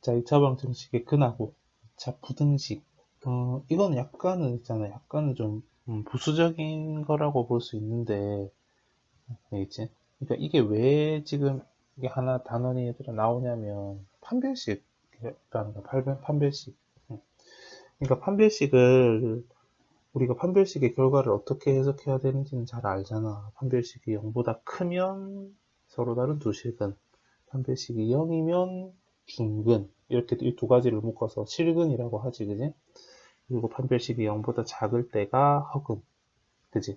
자, 2차 방정식의 근하고 2차 부등식. 이건 약간은 있잖아. 약간은 좀 부수적인 거라고 볼 수 있는데, 알겠지? 그러니까 이게 왜 지금 이게 하나 단원이 얘들아 나오냐면 판별식이라는 거, 판별식. 그러니까 판별식을 우리가 판별식의 결과를 어떻게 해석해야 되는지는 잘 알잖아. 판별식이 0보다 크면 서로 다른 두 실근, 판별식이 0이면 중근, 이렇게 이 두 가지를 묶어서 실근이라고 하지, 그지? 그리고 판별식이 0보다 작을 때가 허근, 그지?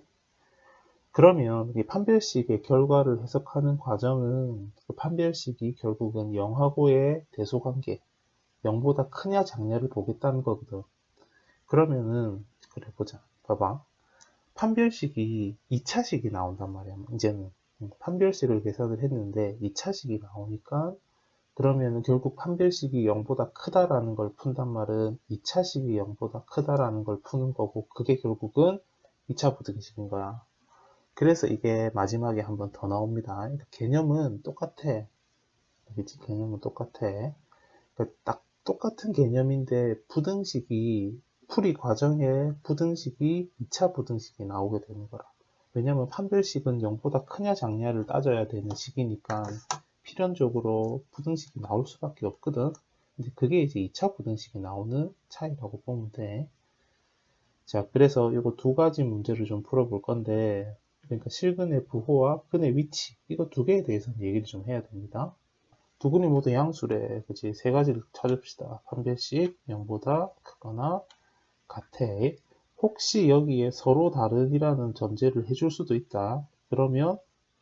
그러면 이 판별식의 결과를 해석하는 과정은 그 판별식이 결국은 0하고의 대소관계, 0보다 크냐 작냐를 보겠다는 거거든. 그러면은 그래 보자. 봐봐. 판별식이 2차식이 나온단 말이야. 이제는 판별식을 계산을 했는데 2차식이 나오니까 그러면 결국 판별식이 0보다 크다라는 걸 푼단 말은 2차식이 0보다 크다라는 걸 푸는 거고 그게 결국은 2차 부등식인 거야. 그래서 이게 마지막에 한 번 더 나옵니다. 개념은 똑같아. 알겠지? 개념은 똑같아. 그러니까 딱 똑같은 개념인데 부등식이 풀이 과정에 부등식이 2차 부등식이 나오게 되는 거라. 왜냐면 판별식은 0보다 크냐 작냐를 따져야 되는 식이니까 필연적으로 부등식이 나올 수밖에 없거든. 근데 그게 이제 2차 부등식이 나오는 차이라고 보면 돼. 자, 그래서 이거 두 가지 문제를 좀 풀어볼 건데, 그러니까 실근의 부호와 근의 위치, 이거 두 개에 대해서는 얘기를 좀 해야 됩니다. 두 근이 모두 양수래. 그치? 세 가지를 찾읍시다. 판별식 0보다 크거나 같아. 혹시 여기에 서로 다르이라는 전제를 해줄 수도 있다. 그러면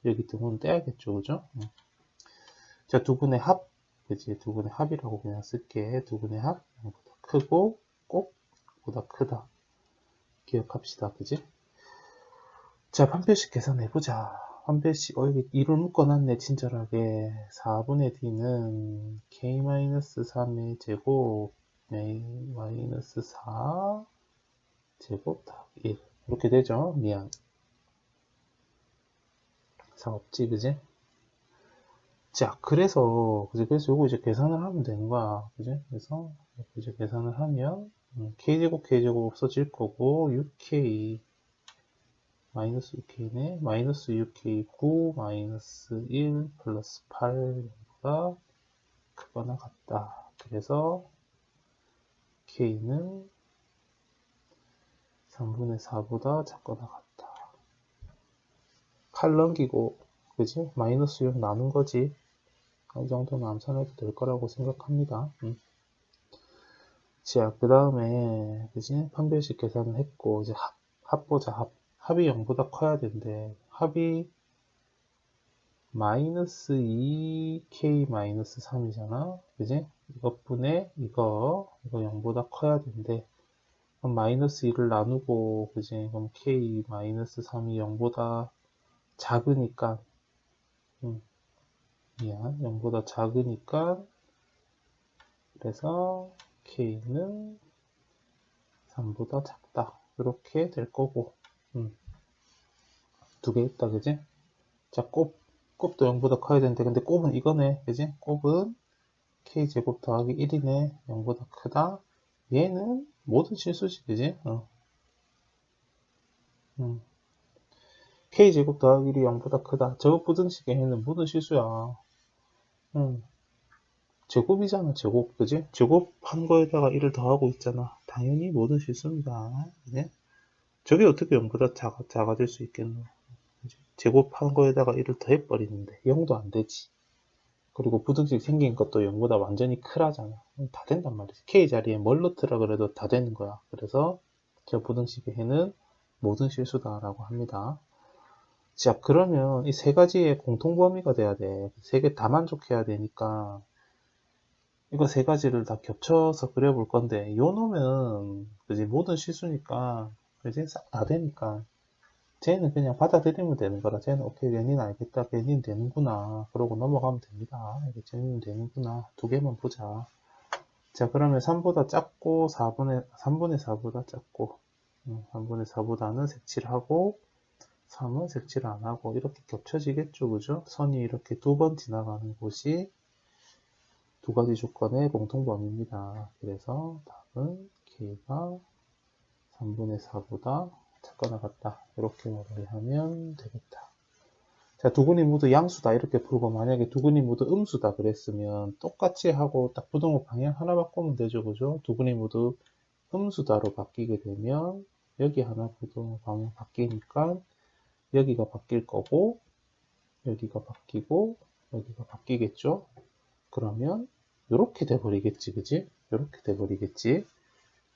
여기 등호는 떼야겠죠. 그죠? 자, 두 근의 합. 그치? 두 근의 합이라고 그냥 쓸게. 두 근의 합. 0보다 크고 꼭 보다 크다. 기억합시다. 그지? 자, 판별식 계산해보자. 판별식, 여기 2를 묶어놨네, 친절하게. 4분의 d는 k-3의 제곱, a-4 제곱 더하기 1. 이렇게 되죠? 미안. 4 없지, 그지? 자, 그래서 요거 이제 계산을 하면 되는 거야. 그지? 그래서, 이제 계산을 하면, k제곱, k제곱 없어질 거고, 6k, 마이너스 6k네. 마이너스 6k 9 마이너스 1 플러스 8보다 크거나 같다. 그래서 k는 3분의 4보다 작거나 같다. 8 넘기고, 그지? 마이너스 6 나눈 거지. 이 정도는 암산해도 될 거라고 생각합니다. 자, 그 다음에, 그지? 판별식 계산을 했고, 이제 합 보자, 합. 합이 0보다 커야 되는데, 합이 마이너스 2k 마이너스 3이잖아. 그지? 이것분의 이거 0보다 커야 되는데, 그럼 마이너스 2를 나누고, 그지? 그럼 k 마이너스 3이 0보다 작으니까, 미안, 0보다 작으니까, 그래서 k는 3보다 작다. 이렇게 될 거고, 두 개 있다, 그지? 자, 곱도 0보다 커야 되는데, 근데 곱은 이거네, 그지? 곱은 k제곱 더하기 1이네. 0보다 크다. 얘는 모든 실수지, 그지? k제곱 더하기 1이 0보다 크다. 저거 부등식의 얘는 모든 실수야. 제곱이잖아, 제곱, 그지? 제곱한 거에다가 1을 더하고 있잖아. 당연히 모든 실수입니다. 그지? 저게 어떻게 0보다 작아질 수 있겠노? 그지? 제곱한 거에다가 1을 더해버리는데 0도 안 되지. 그리고 부등식 생긴 것도 0보다 완전히 크라잖아. 다 된단 말이지. k 자리에 뭘 넣더라 그래도 다 되는 거야. 그래서 저 부등식의 해는 모든 실수다라고 합니다. 자, 그러면 이 세 가지의 공통 범위가 돼야 돼. 세 개 다 만족해야 되니까 이거 세 가지를 다 겹쳐서 그려볼 건데 요 놈은 그지 모든 실수니까 그지 싹 다 되니까 쟤는 그냥 받아들이면 되는 거라. 쟤는 오케이, 렌인 알겠다, 렌인 되는구나 그러고 넘어가면 됩니다. 이게 렌인 되는구나. 두 개만 보자. 자, 그러면 3보다 작고 3분의 4보다 작고 3분의 4보다는 색칠하고 3은 색칠 안 하고 이렇게 겹쳐지겠죠, 그죠? 선이 이렇게 두 번 지나가는 곳이 두 가지 조건의 공통범위입니다. 그래서 답은 K가 3분의 4보다 작거나 같다. 이렇게 마무리하면 되겠다. 자, 두 근이 모두 양수다 이렇게 풀고, 만약에 두 근이 모두 음수다 그랬으면 똑같이 하고 딱 부등호 방향 하나 바꾸면 되죠. 그죠? 두 근이 모두 음수다로 바뀌게 되면 여기 하나 부등호 방향 바뀌니까 여기가 바뀔 거고, 여기가 바뀌고, 여기가 바뀌겠죠? 그러면 요렇게 돼버리겠지. 그지? 요렇게 돼버리겠지.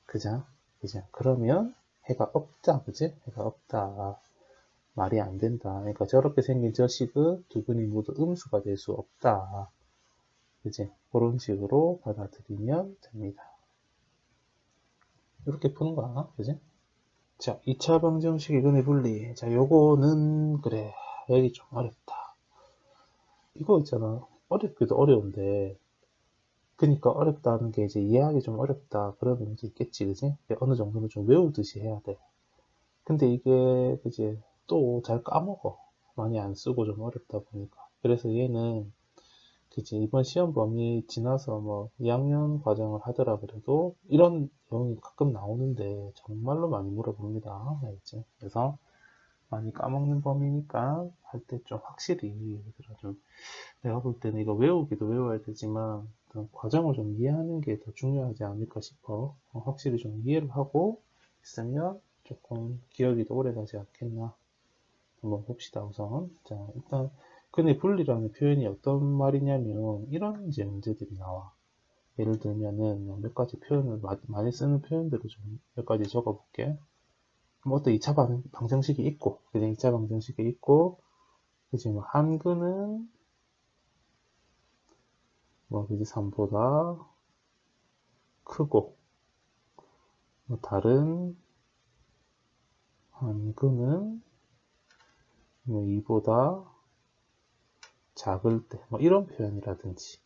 그자? 그자? 그러면 해가 없다. 그지? 해가 없다. 말이 안 된다. 그러니까 저렇게 생긴 저 식은 두 근이 모두 음수가 될 수 없다. 그지? 그런 식으로 받아들이면 됩니다. 이렇게 푸는 거야. 그지? 자, 2차 방정식 이근의 분리. 자, 요거는, 그래. 여기 좀 어렵다. 이거 있잖아. 어렵기도 어려운데, 그니까 어렵다는 게 이제 이해하기 좀 어렵다. 그런 문제 있겠지. 그지? 어느 정도는 좀 외우듯이 해야 돼. 근데 이게, 그지? 또 잘 까먹어. 많이 안 쓰고 좀 어렵다 보니까. 그래서 얘는, 그치, 이번 시험 범위 지나서 뭐 2학년 과정을 하더라 그래도 이런 내용이 가끔 나오는데 정말로 많이 물어봅니다. 알겠지? 그래서 많이 까먹는 범위니까 할 때 좀 확실히 좀 내가 볼 때는 이거 외우기도 외워야 되지만 과정을 좀 이해하는 게 더 중요하지 않을까 싶어. 확실히 좀 이해를 하고 있으면 조금 기억이 더 오래 가지 않겠나. 한번 봅시다. 우선 자, 일단 근의 분리라는 표현이 어떤 말이냐면 이런 이제 문제들이 나와. 예를 들면은 몇 가지 표현을 많이 쓰는 표현들을 좀 몇 가지 적어 볼게. 뭐 어떤 2차 방정식이 있고, 그냥 2차 방정식이 있고, 그지 뭐 한근은 뭐 그지 3보다 크고, 뭐 다른 한근은 뭐 2보다 작을 때, 뭐 이런 표현이라든지.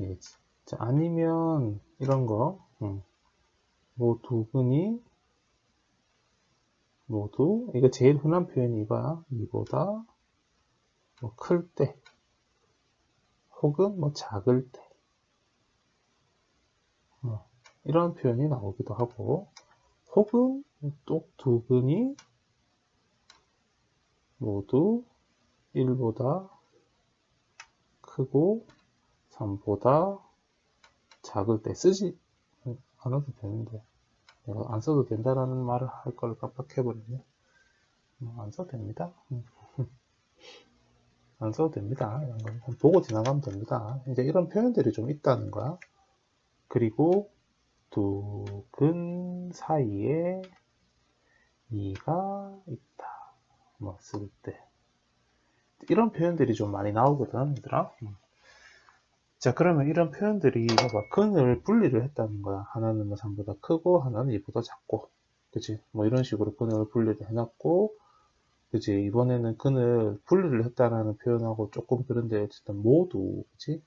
예, 자, 아니면 이런 거, 뭐 두 근이 모두, 이거 제일 흔한 표현이 이거야. 이보다 뭐 클 때, 혹은 뭐 작을 때, 이런 표현이 나오기도 하고, 혹은 또 두 근이 모두 1보다 크고 3보다 작을 때 쓰지 않아도 되는데, 내가 안 써도 된다라는 말을 할 걸 깜빡해버렸네. 안 써도 됩니다. 안 써도 됩니다. 이런 거 보고 지나가면 됩니다. 이제 이런 표현들이 좀 있다는 거야. 그리고 두 근 사이에 2가 있다. 뭐 쓸 때. 이런 표현들이 좀 많이 나오거든, 얘들아. 자, 그러면 이런 표현들이 봐봐. 근을 분리를 했다는 거야. 하나는 뭐 3보다 크고 하나는 2보다 작고. 그치? 뭐 이런 식으로 근을 분리를 해놨고, 그치? 이번에는 근을 분리를 했다라는 표현하고 조금 그런데 어쨌든 모두, 그치?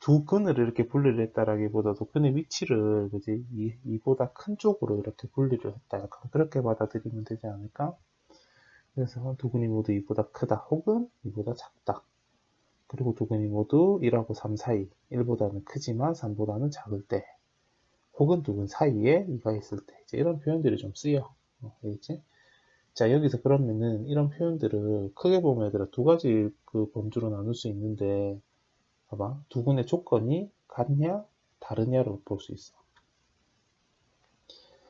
두 근을 이렇게 분리를 했다라기보다도 근의 위치를, 그지? 이보다 큰 쪽으로 이렇게 분리를 했다. 약간 그렇게 받아들이면 되지 않을까? 그래서 두 근이 모두 이보다 크다. 혹은 이보다 작다. 그리고 두 근이 모두 1하고 3 사이. 1보다는 크지만 3보다는 작을 때. 혹은 두 근 사이에 2가 있을 때. 이제 이런 표현들이 좀 쓰여. 알겠지? 자, 여기서 그러면은 이런 표현들을 크게 보면 얘들아 두 가지 그 범주로 나눌 수 있는데, 봐봐. 두 근의 조건이 같냐, 다르냐로 볼 수 있어.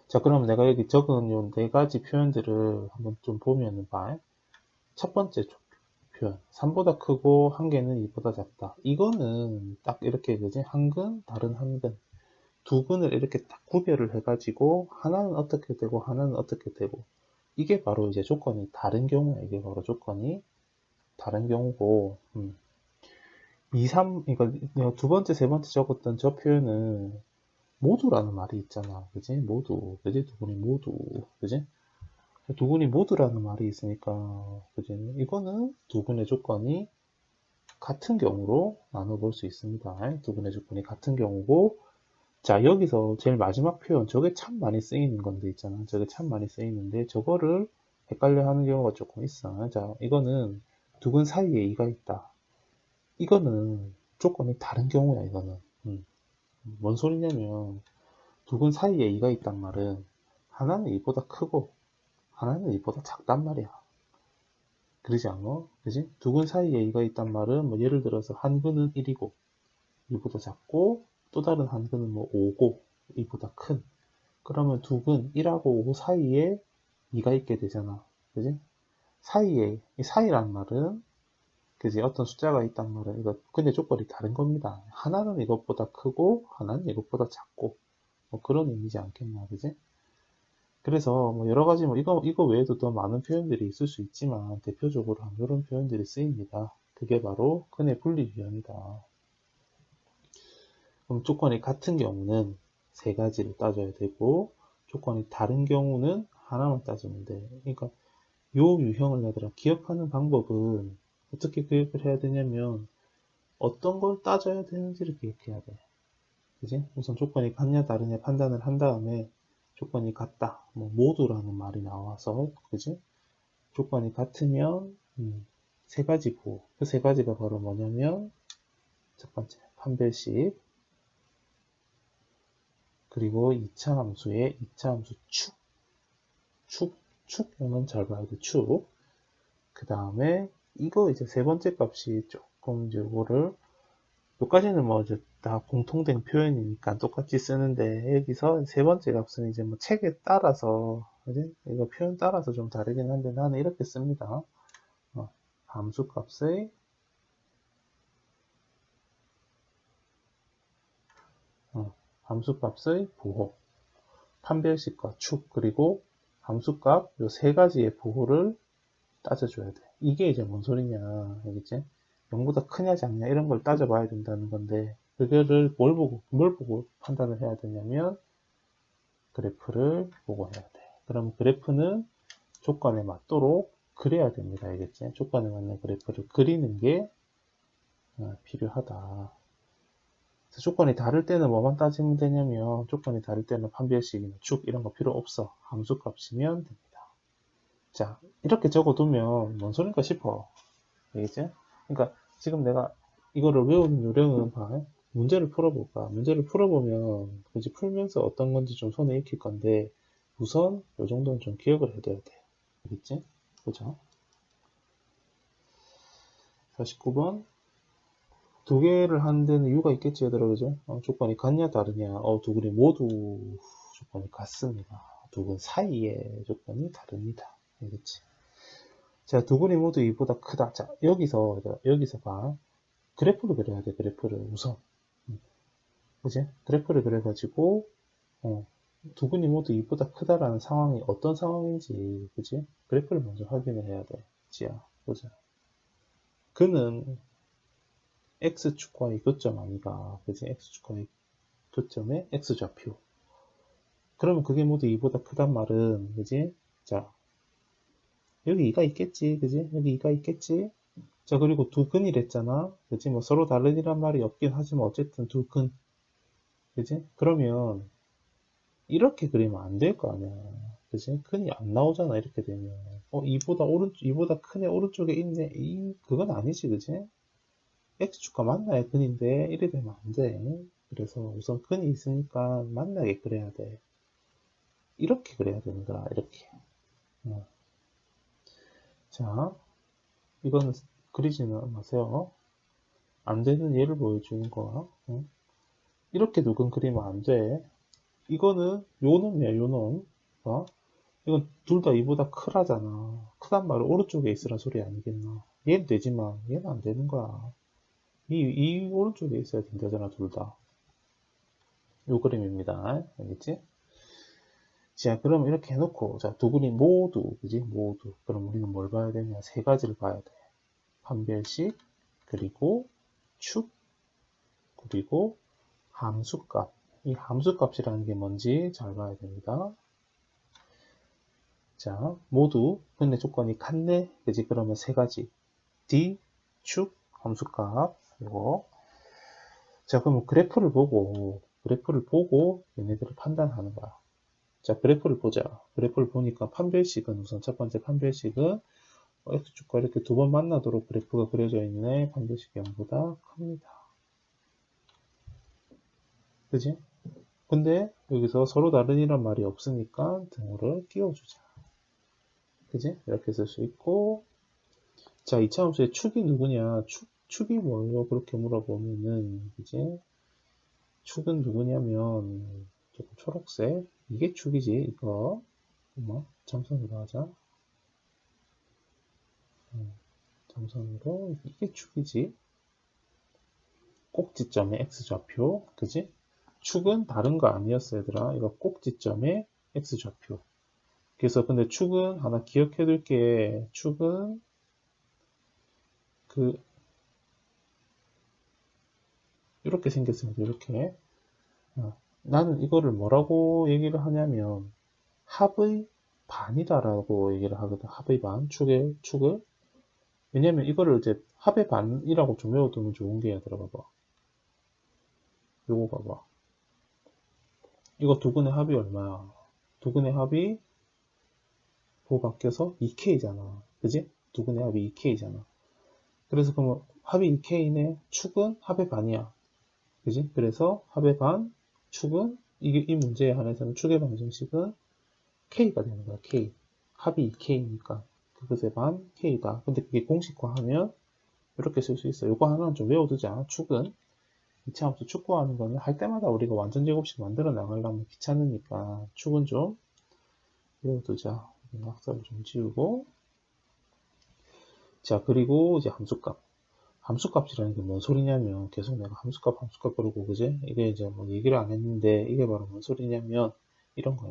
자, 그럼 내가 여기 적은 요 네 가지 표현들을 한번 좀 보면은 봐. 첫 번째 표현. 3보다 크고 한 개는 2보다 작다. 이거는 딱 이렇게 그지? 한 근, 다른 한 근. 두 근을 이렇게 딱 구별을 해가지고 하나는 어떻게 되고 하나는 어떻게 되고. 이게 바로 이제 조건이 다른 경우야. 이게 바로 조건이 다른 경우고. 2, 3, 그러니까 내가 두 번째, 세 번째 적었던 저 표현은 모두라는 말이 있잖아. 그지? 모두. 그지? 두 분이 모두. 그지? 두 분이 모두라는 말이 있으니까, 그지? 이거는 두 분의 조건이 같은 경우로 나눠볼 수 있습니다. 두 분의 조건이 같은 경우고, 자, 여기서 제일 마지막 표현, 저게 참 많이 쓰이는 건데 있잖아. 저게 참 많이 쓰이는데, 저거를 헷갈려 하는 경우가 조금 있어. 자, 이거는 두 근 사이에 2가 있다. 이거는 조건이 다른 경우야, 이거는. 뭔 소리냐면, 두 근 사이에 이가 있단 말은, 하나는 이보다 크고, 하나는 이보다 작단 말이야. 그러지 않아? 그지? 두 근 사이에 이가 있단 말은, 뭐, 예를 들어서, 한 근은 1이고, 이보다 작고, 또 다른 한 근은 뭐, 5고, 이보다 큰. 그러면 두 근, 1하고 5 사이에 이가 있게 되잖아. 그지? 사이에, 이 사이란 말은, 그지? 어떤 숫자가 있단 말은, 이거, 근데 조건이 다른 겁니다. 하나는 이것보다 크고, 하나는 이것보다 작고, 뭐 그런 의미지 않겠나, 그지? 그래서 뭐 여러 가지 뭐 이거 외에도 더 많은 표현들이 있을 수 있지만, 대표적으로 이런 표현들이 쓰입니다. 그게 바로 근의 분리 유형이다. 그럼 조건이 같은 경우는 세 가지를 따져야 되고, 조건이 다른 경우는 하나만 따지면 돼. 그러니까 요 유형을 얘들아 기억하는 방법은 어떻게 기억을 해야 되냐면, 어떤 걸 따져야 되는지를 기억해야 돼. 그지? 우선 조건이 같냐 다르냐 판단을 한 다음에, 조건이 같다, 뭐 모두라는 말이 나와서, 그지? 조건이 같으면 세 가지 보호. 그 세 가지가 바로 뭐냐면, 첫 번째 판별식, 그리고 2차 함수의 2차 함수 축, 이건 잘 봐야 돼, 축. 그 다음에 이거 이제 세 번째 값이 조금 이제 요거를, 여기까지는 뭐 이제 다 공통된 표현이니까 똑같이 쓰는데, 여기서 세 번째 값은 이제 뭐 책에 따라서, 그지? 이거 표현 따라서 좀 다르긴 한데, 나는 이렇게 씁니다. 함수 값의 함수값의 보호, 판별식과 축, 그리고 함수값 요 세 가지의 보호를 따져줘야 돼. 이게 이제 뭔 소리냐, 알겠지? 0보다 크냐 작냐 이런 걸 따져봐야 된다는 건데, 그거를 뭘 보고 판단을 해야 되냐면, 그래프를 보고 해야 돼. 그럼 그래프는 조건에 맞도록 그려야 됩니다. 알겠지? 조건에 맞는 그래프를 그리는 게 필요하다. 조건이 다를 때는 뭐만 따지면 되냐면, 조건이 다를 때는 판별식이나 축 이런 거 필요 없어. 함수값이면 됩니다. 자, 이렇게 적어두면 뭔 소린가 싶어. 알겠지? 그러니까 지금 내가 이거를 외우는 요령은 봐. 문제를 풀어볼까? 문제를 풀어보면 굳이 풀면서 어떤 건지 좀 손에 익힐 건데, 우선 이 정도는 좀 기억을 해둬야 돼. 알겠지? 보자. 49번. 두 개를 하는 데는 이유가 있겠지, 얘들아, 그죠? 조건이 같냐, 다르냐. 두 근이 모두 조건이 같습니다. 두 근 사이의 조건이 다릅니다. 알겠지? 자, 두 근이 모두 이보다 크다. 자, 여기서 봐. 그래프를 그려야 돼, 그래프를. 우선. 그지? 그래프를 그려가지고, 두 근이 모두 이보다 크다라는 상황이 어떤 상황인지, 그지? 그래프를 먼저 확인을 해야 돼. 지야, 보자. 그는 x축과의 교점 아니가, 그지? x축과의 교점의 x좌표. 그러면 그게 모두 2보다 크단 말은, 그지? 자, 여기 2가 있겠지, 그지? 여기 2가 있겠지? 자, 그리고 두 근이랬잖아, 그지? 뭐 서로 다르리란 말이 없긴 하지만 어쨌든 두 근, 그지? 그러면 이렇게 그리면 안 될 거 아니야, 그지? 근이 안 나오잖아, 이렇게 되면. 2보다 큰 애 오른쪽에 있네. 그건 아니지, 그지? x축과 만나야 근인데 이래 되면 안 돼. 그래서 우선 근이 있으니까 만나게 그려야 돼. 이렇게 그려야 되는 거야, 이렇게. 자, 이거는 그리지는 마세요. 안 되는 예를 보여주는 거야. 이렇게 누군 그리면 안 돼. 이거는 요 놈이야, 요 놈. 이건 둘 다 이보다 크라잖아. 크단 말은 오른쪽에 있으란 소리 아니겠나. 얘는 되지만 얘는 안 되는 거야. 이 오른쪽에 있어야 된다잖아, 둘 다. 요 그림입니다. 알겠지? 자, 그럼 이렇게 해놓고, 자, 두 그림 모두, 그지? 모두. 그럼 우리는 뭘 봐야 되냐? 세 가지를 봐야 돼. 판별식, 그리고 축, 그리고 함수값. 이 함수값이라는 게 뭔지 잘 봐야 됩니다. 자, 모두 근의 조건이 같네, 그지? 그러면 세 가지. D, 축, 함수값. 이거. 자, 그러면 그래프를 보고 얘네들을 판단하는 거야. 자, 그래프를 보자. 그래프를 보니까 판별식은, 우선 첫 번째 판별식은 X축과 이렇게 두 번 만나도록 그래프가 그려져 있네. 판별식이 0보다 큽니다. 그지? 근데 여기서 서로 다른이란 말이 없으니까 등호를 끼워주자. 그지? 이렇게 쓸 수 있고, 자, 이차함수의 축이 누구냐? 축이 뭐예요? 그렇게 물어보면은, 그지? 축은 누구냐면, 조금 초록색. 이게 축이지, 이거. 뭐, 점선으로 하자. 점선으로, 이게 축이지. 꼭지점의 x좌표. 그지? 축은 다른 거 아니었어, 얘들아. 이거 꼭지점의 x좌표. 그래서 근데 축은 하나 기억해 둘게. 축은 그 이렇게 생겼습니다. 이렇게. 나는 이거를 뭐라고 얘기를 하냐면 합의 반이다라고 얘기를 하거든. 합의 반, 축을. 왜냐면 이거를 이제 합의 반이라고 좀 외워두면 좋은 게 들어봐봐. 요거 봐봐. 이거 두근의 합이 얼마야? 두근의 합이 보 바뀌어서 2K잖아. 그지? 두근의 합이 2K잖아. 그래서 그러면 합이 2K네. 축은 합의 반이야. 그지? 그래서 합의 반, 축은 이 문제에 한해서는 축의 방정식은 K가 되는 거야. K. 합이 2K니까 그것의 반 K다. 근데 그게 공식화하면 이렇게 쓸 수 있어. 요거 하나는 좀 외워두자. 축은 이차함수 축구하는 거는 할 때마다 우리가 완전 제곱식 만들어 나가려면 귀찮으니까 축은 좀 외워두자. 낙서를 좀 지우고, 자, 그리고 이제 함수값. 함수값이라는 게 뭔 소리냐면 계속 내가 함수값 그러고 그지? 이게 이제 뭐 얘기를 안 했는데 이게 바로 뭔 소리냐면 이런 거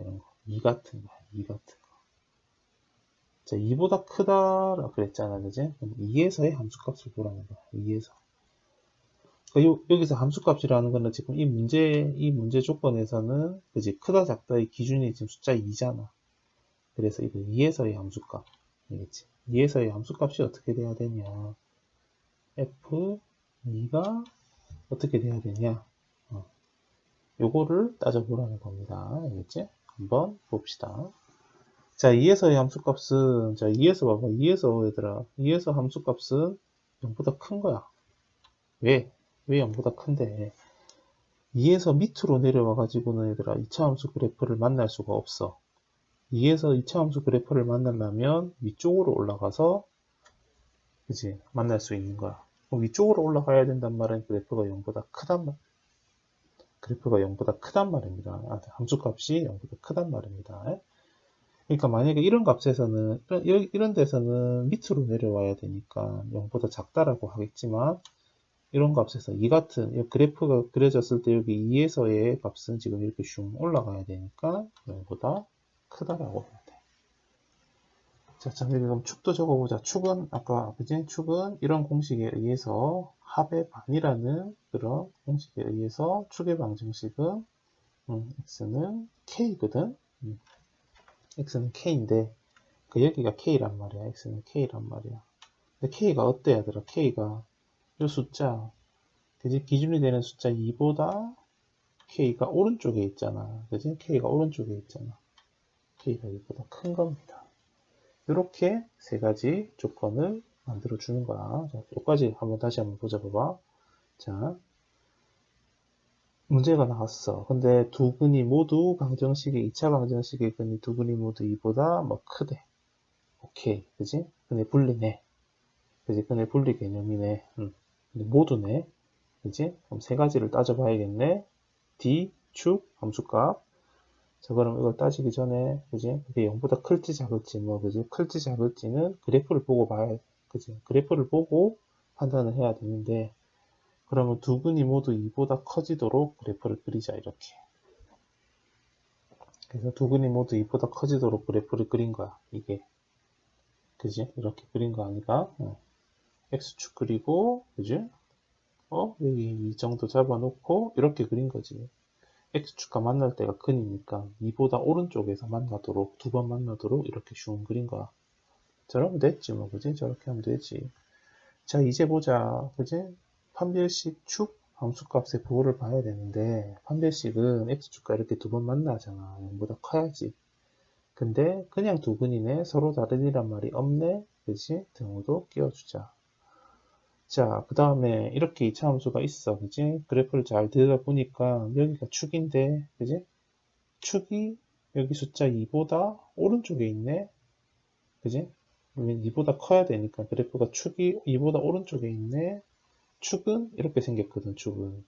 이 같은 거야. 이 같은 거. 자, 2보다 크다라 그랬잖아. 그지? 그럼 2에서의 함수값을 보라는 거야. 2에서. 그러니까 여기서 함수값이라는 거는 지금 이 문제 조건에서는 그지? 크다 작다의 기준이 지금 숫자 2잖아. 그래서 이거 2에서의 함수값. 알겠지? 2에서의 함수값이 어떻게 돼야 되냐? F2가 어떻게 돼야 되냐? 요거를 따져보라는 겁니다. 알겠지? 한번 봅시다. 자, 2에서의 함수값은, 자, 2에서 봐봐. 2에서, 얘들아. 2에서 함수값은 0보다 큰 거야. 왜? 왜 0보다 큰데? 2에서 밑으로 내려와가지고는 얘들아, 2차 함수 그래프를 만날 수가 없어. 2에서 2차 함수 그래프를 만나려면 위쪽으로 올라가서, 그지? 만날 수 있는 거야. 그럼 위쪽으로 올라가야 된단 말은 그래프가 0보다 크단 말, 그래프가 0보다 크단 말입니다. 함수값이 0보다 크단 말입니다. 그러니까 만약에 이런 값에서는, 이런 데서는 밑으로 내려와야 되니까 0보다 작다라고 하겠지만, 이런 값에서 이 같은, 이 그래프가 그려졌을 때 여기 2에서의 값은 지금 이렇게 슝 올라가야 되니까 0보다 크다라고 해야 돼. 자, 그럼 축도 적어보자. 축은, 아까, 그지? 축은 이런 공식에 의해서 합의 반이라는 그런 공식에 의해서 축의 방정식은, x는 k거든? x는 k인데, 여기가 k란 말이야. x는 k란 말이야. 근데 k가 어때야 되라? k가 이 숫자, 그지? 기준이 되는 숫자 2보다 k가 오른쪽에 있잖아. 그지? k가 오른쪽에 있잖아. k가 2보다 큰 겁니다. 이렇게 세 가지 조건을 만들어 주는 거야. 자, 여기까지 다시 한번 보자 봐봐. 자, 문제가 나왔어. 근데 두 근이 모두 방정식의 2차 방정식의 근이 두 근이 모두 2보다 뭐 크대. 오케이. 그지? 근데 분리네. 그지? 근데 분리 개념이네. 근데 모두네. 그지? 그럼 세 가지를 따져봐야겠네. D, 축, 함수값. 자, 그럼 이걸 따지기 전에, 그지? 이게 0보다 클지 작을지, 뭐, 그지? 클지 작을지는 그래프를 보고 봐야, 그지? 그래프를 보고 판단을 해야 되는데, 그러면 두 근이 모두 2보다 커지도록 그래프를 그리자, 이렇게. 그래서 두 근이 모두 2보다 커지도록 그래프를 그린 거야, 이게. 그지? 이렇게 그린 거 아니가? X축 그리고, 그지? 여기 이 정도 잡아놓고, 이렇게 그린 거지. X축과 만날 때가 근이니까 2보다 오른쪽에서 만나도록, 두 번 만나도록 이렇게 슝 그린 거야. 저러면 됐지, 뭐, 그지? 저렇게 하면 되지. 자, 이제 보자. 그지? 판별식 축 함수값의 부호를 봐야 되는데, 판별식은 X축과 이렇게 두 번 만나잖아. 0보다 커야지. 근데 그냥 두 근이네. 서로 다른이란 말이 없네. 그지? 등호도 끼워주자. 자, 그 다음에 이렇게 이차 함수가 있어. 그지? 그래프를 잘 들여다보니까 여기가 축인데, 그지? 축이 여기 숫자 2보다 오른쪽에 있네. 그지? 2보다 커야 되니까 그래프가 축이 2보다 오른쪽에 있네. 축은 이렇게 생겼거든, 축은.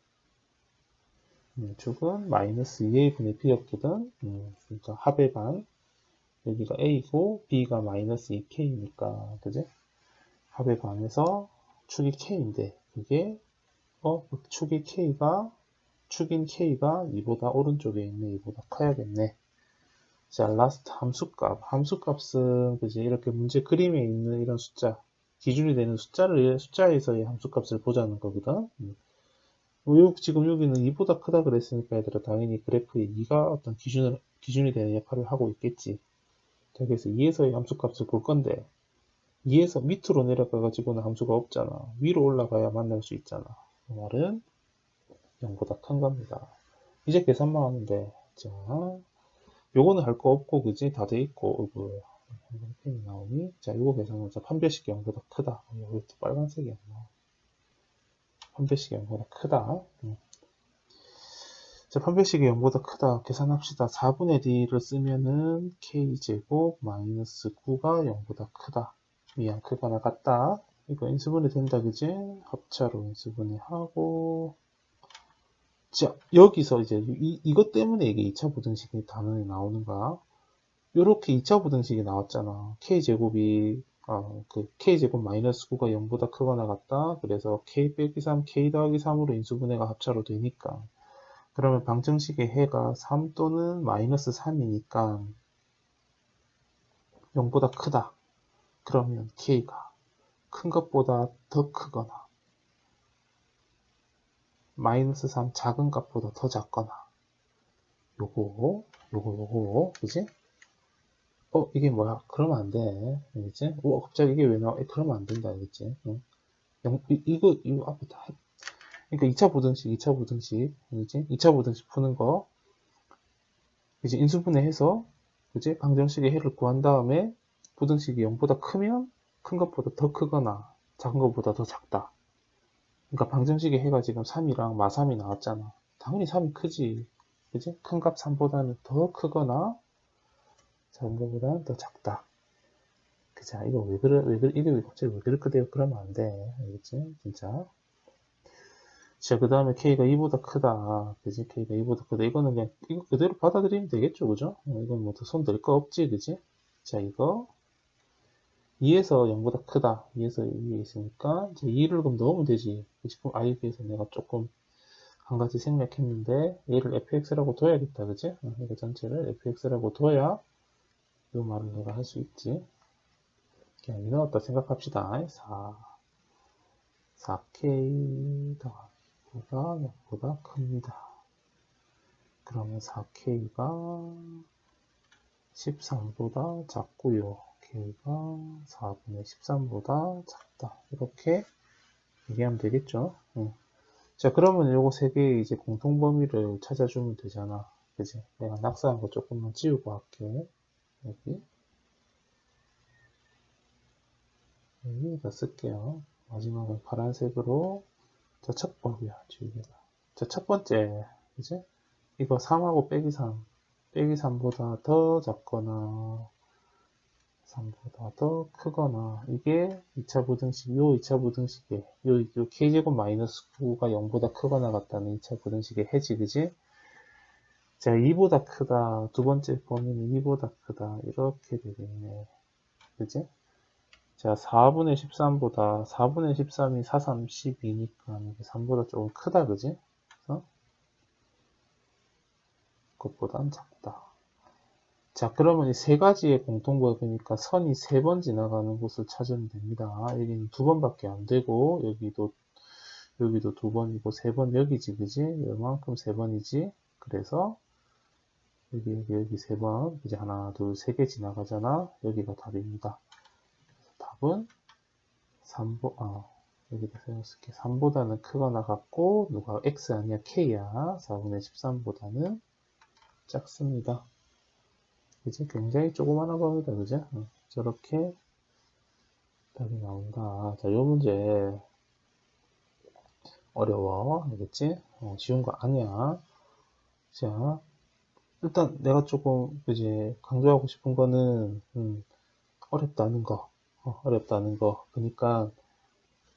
축은 마이너스 2a 분의 b였거든. 그러니까 합의 반. 여기가 a고 b가 마이너스 2k니까, 그지? 합의 반에서 축이 k인데, 그게, 축인 k가 2보다 오른쪽에 있네, 2보다 커야겠네. 자, 라스트 함수값. 함수값은, 그지? 이렇게 문제 그림에 있는 이런 숫자, 기준이 되는 숫자에서의 함수값을 보자는 거거든. 지금 여기는 2보다 크다 그랬으니까 얘들아 당연히 그래프에 2가 어떤 기준이 되는 역할을 하고 있겠지. 자, 그래서 2에서의 함수값을 볼 건데 2에서 밑으로 내려가 가지고는 함수가 없잖아. 위로 올라가야 만날 수 있잖아. 그 말은 0보다 큰 겁니다. 이제 계산만 하면 돼. 자, 요거는 할 거 없고 그지? 다 돼 있고 펜이 나오니? 자, 요거 계산하자. 판별식이 0보다 크다. 여기 또 빨간색이 안 나와. 판별식이 0보다 크다. 자, 판별식이 0보다 크다. 계산합시다. 4분의 d를 쓰면은 k제곱 마이너스 9가 0보다 크다. 미안, 크거나 같다. 이거 인수분해 된다, 그지? 합차로 인수분해 하고. 자, 여기서 이제 이것 때문에 이게 2차 부등식이 단원에 나오는 거야. 요렇게 2차 부등식이 나왔잖아. k제곱이 k제곱 마이너스 9가 0보다 크거나 같다. 그래서 k 빼기 3, k 더하기 3으로 인수분해가 합차로 되니까. 그러면 방정식의 해가 3 또는 마이너스 3이니까 0보다 크다. 그러면 k가 큰 것보다 더 크거나 마이너스 3 작은 값보다 더 작거나 요거 그지? 이게 뭐야? 그러면 안 돼. 알겠지? 갑자기 이게 왜 나와? 그러면 안 된다. 알겠지? 응? 이거 앞에 다 그러니까 2차 부등식 알겠지? 2차 부등식 푸는 거 이제 인수분해 해서 그지? 방정식의 해를 구한 다음에 부등식이 0보다 크면 큰 것보다 더 크거나 작은 것보다 더 작다. 그러니까 방정식의 해가 지금 3이랑 마3이 나왔잖아. 당연히 3이 크지. 그지? 큰 값 3보다는 더 크거나 작은 것보다는 더 작다. 그자, 이거 이게 왜 갑자기 왜 그렇게 돼요? 그러면 안 돼. 알겠지? 진짜. 자, 그 다음에 K가 2보다 크다. 그지? K가 2보다 크다. 이거는 그냥, 이거 그대로 받아들이면 되겠죠? 그죠? 이건 뭐 더 손 댈 거 없지? 그지? 자, 이거 2에서 0보다 크다. 2에서 2에 있으니까 이제 2를 그럼 넣으면 되지. 지금 IB에서 내가 조금 한 가지 생략했는데 얘를 fx라고 둬야겠다. 그지? 이거 전체를 fx라고 둬야 이 말을 내가 할 수 있지. 그냥 이 넣었다 생각합시다. 4k 더하기 9가 0보다 큽니다. 그러면 4k가 13보다 작고요. k가 4분의 13보다 작다. 이렇게 얘기하면 되겠죠. 자, 그러면 요거 세 개의 이제 공통 범위를 찾아주면 되잖아. 그지? 내가 낙서한 거 조금만 지우고 할게. 여기다 쓸게요. 마지막은 파란색으로. 자, 첫 번이야, 지우개가. 자, 첫 번째. 그지? 이거 3하고 빼기 3. 빼기 3보다 더 작거나 3보다 더 크거나 이게 2차 부등식, 요 2차 부등식의 요 k제곱 마이너스 9가 0보다 크거나 같다는 2차 부등식의 해지, 그지? 자, 2보다 크다. 두 번째 범위는 2보다 크다. 이렇게 되겠네. 그지? 자, 4분의 13보다 4분의 13이 4, 3, 12니까 이게 3보다 조금 크다, 그지? 그래서 그것보단 작다. 자, 그러면 이 세 가지의 공통범위니까 선이 세 번 지나가는 곳을 찾으면 됩니다. 여기는 두 번밖에 안 되고, 여기도 두 번이고, 세 번 여기지, 그지? 이만큼 세 번이지. 그래서, 여기 세 번, 이제 하나, 둘, 세 개 지나가잖아. 여기가 답입니다. 답은 여기다 세워쓸게. 3보다는 크거나 같고, 누가 x 아니야, k야. 4분의 13보다는 작습니다. 그지? 굉장히 조그마한 범위다, 그죠? 저렇게 답이 나온다. 자, 요 문제 어려워. 알겠지? 쉬운 거 아니야. 자, 일단 내가 조금 이제 강조하고 싶은 거는, 어렵다는 거. 어렵다는 거. 그러니까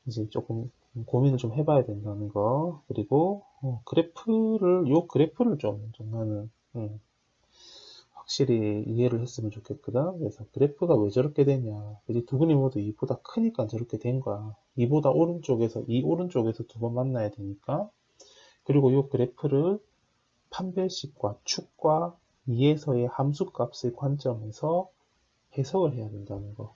이제 조금 고민을 좀 해봐야 된다는 거. 그리고, 요 그래프를 좀 나는, 확실히 이해를 했으면 좋겠거든. 그래서 그래프가 왜 저렇게 되냐. 그지? 두근이 모두 2보다 크니까 저렇게 된 거야. 2보다 오른쪽에서, 이 오른쪽에서 두 번 만나야 되니까. 그리고 이 그래프를 판별식과 축과 2에서의 함수값의 관점에서 해석을 해야 된다는 거.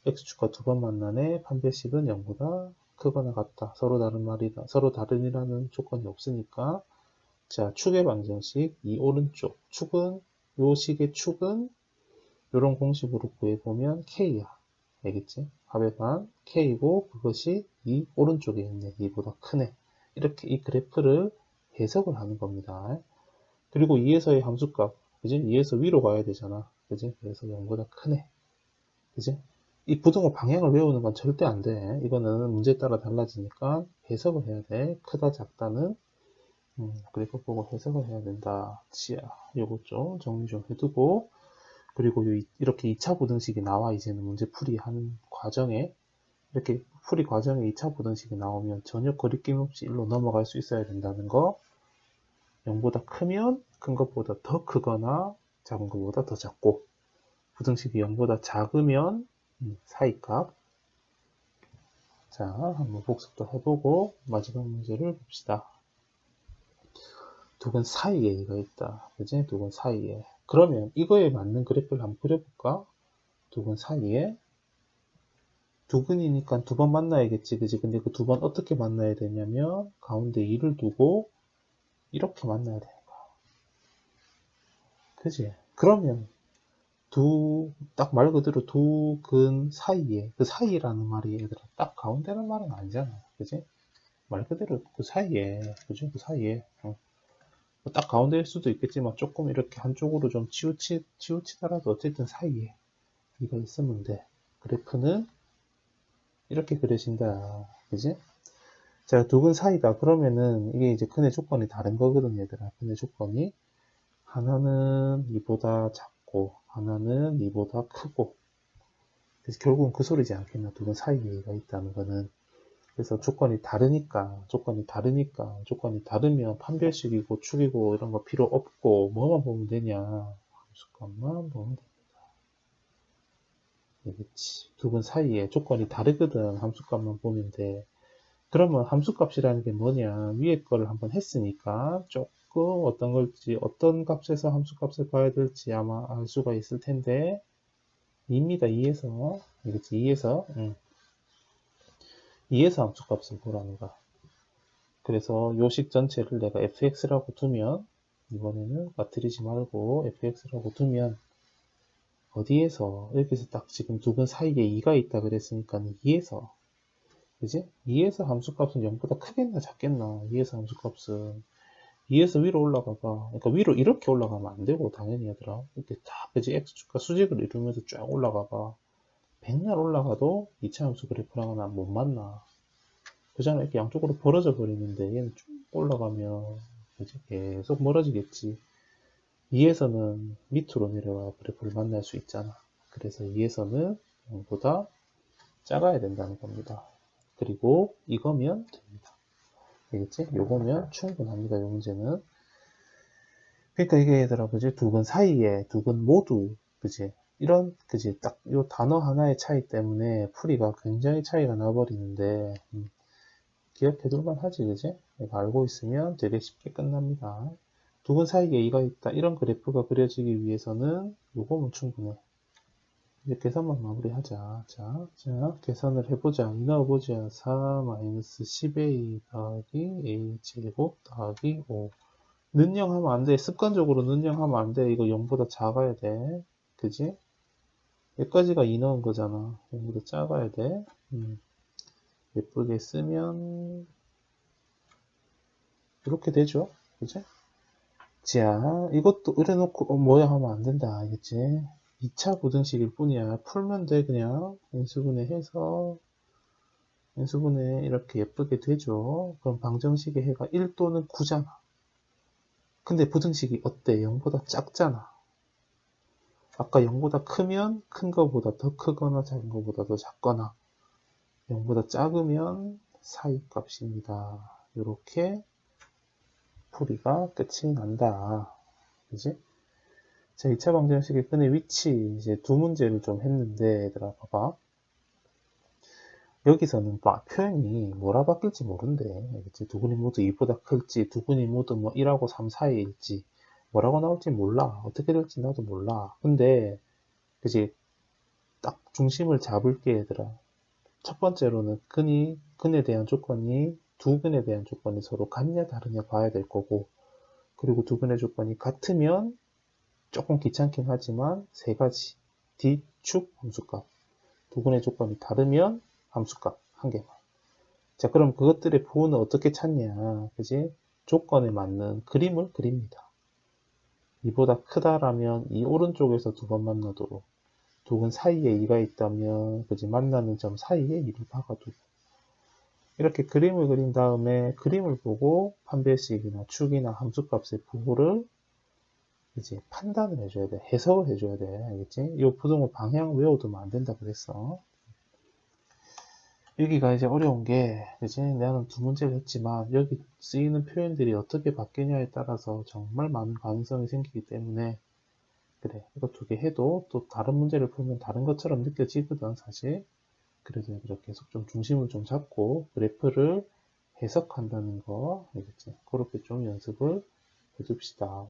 x축과 두 번 만나네. 판별식은 0보다 크거나 같다. 서로 다른 말이다. 서로 다른이라는 조건이 없으니까. 자, 축의 방정식, 이 오른쪽 축은, 요 식의 축은 요런 공식으로 구해보면 k야. 알겠지? 합의반 k고 그것이 이 오른쪽에 있네. 이보다 크네. 이렇게 이 그래프를 해석을 하는 겁니다. 그리고 2에서의 함수값, 그지? 2에서 위로 가야 되잖아. 그지? 그래서 0보다 크네. 그지? 이 부등호 방향을 외우는 건 절대 안 돼. 이거는 문제에 따라 달라지니까 해석을 해야 돼. 크다, 작다는. 그래프 보고 해석을 해야 된다. 지야. 요거 좀 정리 좀 해두고. 그리고 이렇게 2차 부등식이 나와. 이제는 문제 풀이하는 과정에. 이렇게 풀이 과정에 2차 부등식이 나오면 전혀 거리낌 없이 일로 넘어갈 수 있어야 된다는 거. 0보다 크면 큰 것보다 더 크거나 작은 것보다 더 작고, 부등식이 0보다 작으면 사이값. 자, 한번 복습도 해보고 마지막 문제를 봅시다. 두근 사이에 이가 있다. 그지? 두근 사이에. 그러면 이거에 맞는 그래프를 한번 그려볼까? 두근 사이에. 두근이니까 두 번 만나야겠지. 그지? 근데 그 두 번 어떻게 만나야 되냐면 가운데 2를 두고 이렇게 만나야 되는 거야. 그지? 그러면 딱 말 그대로 두 근 사이에, 그 사이라는 말이 얘들아, 딱 가운데는 말은 아니잖아. 그지? 말 그대로 그 사이에, 그죠? 그 사이에. 딱 가운데일 수도 있겠지만 조금 이렇게 한쪽으로 좀 치우치더라도 어쨌든 사이에 이거 있으면 돼. 그래프는 이렇게 그려진다. 그지? 자, 두 근 사이다. 그러면은 이게 이제 근의 조건이 다른 거거든, 얘들아. 근의 조건이. 하나는 이보다 작고, 하나는 이보다 크고. 그래서 결국은 그 소리지 않겠나. 두 근 사이에가 있다는 거는. 그래서 조건이 다르니까 조건이 다르면 판별식이고 축이고 이런 거 필요 없고 뭐만 보면 되냐. 함수값만 보면 됩니다. 알겠지? 두 근 사이에 조건이 다르거든. 함수값만 보면 돼. 그러면 함수값이라는 게 뭐냐. 위에 거를 한번 했으니까 조금 어떤 값에서 함수값을 봐야 될지 아마 알 수가 있을 텐데 2입니다. 2에서. 알겠지? 2에서 함수값을 보라는 거야. 그래서 요식 전체를 내가 fx라고 두면, 이번에는 빠뜨리지 말고 fx라고 두면 어디에서, 여기서 딱 지금 두 근 사이에 2가 있다 그랬으니까 2에서, 그지? 2에서 함수값은 0보다 크겠나 작겠나. 2에서 함수값은 2에서 위로 올라가봐. 그러니까 위로 이렇게 올라가면 안 되고, 당연히 얘들아. 이렇게 딱, 그지? x축과 수직을 이루면서 쫙 올라가봐. 백날 올라가도 2차 함수 그래프랑은 못 만나. 그잖아. 이렇게 양쪽으로 벌어져 버리는데 얘는 쭉 올라가면 이제 계속 멀어지겠지. 2에서는 밑으로 내려와 그래프를 만날 수 있잖아. 그래서 2에서는 0보다 작아야 된다는 겁니다. 그리고 이거면 됩니다. 알겠지? 요거면 충분합니다. 이 문제는. 그러니까 이게 얘들아, 그지? 두 근 사이에, 두 근 모두, 그지? 그지? 딱 요 단어 하나의 차이 때문에 풀이가 굉장히 차이가 나버리는데, 기억해둘만 하지, 그지? 내가 알고 있으면 되게 쉽게 끝납니다. 두 근 사이에 이가 있다. 이런 그래프가 그려지기 위해서는 요거면 충분해. 이제 계산만 마무리하자. 자, 계산을 해보자. 이 넣어보자. 4-10a 더하기 a 제곱 더하기 5. 는영하면 안 돼. 습관적으로 는영하면 안 돼. 이거 0보다 작아야 돼. 그지? 여기까지가 2 넣은 거잖아. 0보다 작아야 돼. 예쁘게 쓰면 이렇게 되죠. 그지? 자, 이것도 이래놓고 뭐야 하면 안 된다. 알겠지? 2차 부등식일 뿐이야. 풀면 돼, 그냥. 인수분해 해서 인수분해 이렇게 예쁘게 되죠. 그럼 방정식의 해가 1 또는 9잖아. 근데 부등식이 어때? 0보다 작잖아. 아까 0보다 크면 큰 거보다 더 크거나 작은 거보다 더 작거나 0보다 작으면 사이값입니다. 이렇게 풀이가 끝이 난다. 그지? 자, 2차 방정식의 끈의 위치 이제 두 문제를 좀 했는데 얘들아 봐봐. 여기서는 표현이 뭐라 바뀔지 모른대. 그치? 두 근이 모두 2보다 클지, 두 근이 모두 뭐 1하고 3 사이일지, 뭐라고 나올지 몰라. 어떻게 될지 나도 몰라. 근데, 그지? 딱 중심을 잡을게, 얘들아. 첫 번째로는 근에 대한 조건이, 두 근에 대한 조건이 서로 같냐, 다르냐 봐야 될 거고, 그리고 두 근의 조건이 같으면 조금 귀찮긴 하지만 세 가지. D, 축, 함수값. 두 근의 조건이 다르면 함수값 한 개만. 자, 그럼 그것들의 부호는 어떻게 찾냐? 그지? 조건에 맞는 그림을 그립니다. 이보다 크다라면 이 오른쪽에서 두 번 만나도록 두 근 사이에 2가 있다면 그지? 만나는 점 사이에 2를 박아두고 이렇게 그림을 그린 다음에 그림을 보고 판별식이나 축이나 함수값의 부호를 이제 판단을 해줘야 돼. 해석을 해줘야 돼. 알겠지? 이 부등호 방향 외워두면 안 된다 그랬어. 여기가 이제 어려운 게, 이제 나는 두 문제를 했지만, 여기 쓰이는 표현들이 어떻게 바뀌냐에 따라서 정말 많은 가능성이 생기기 때문에, 그래, 이거 두 개 해도 또 다른 문제를 풀면 다른 것처럼 느껴지거든, 사실. 그래서 이렇게 계속 좀 중심을 좀 잡고, 그래프를 해석한다는 거, 알겠지? 그렇게 좀 연습을 해줍시다.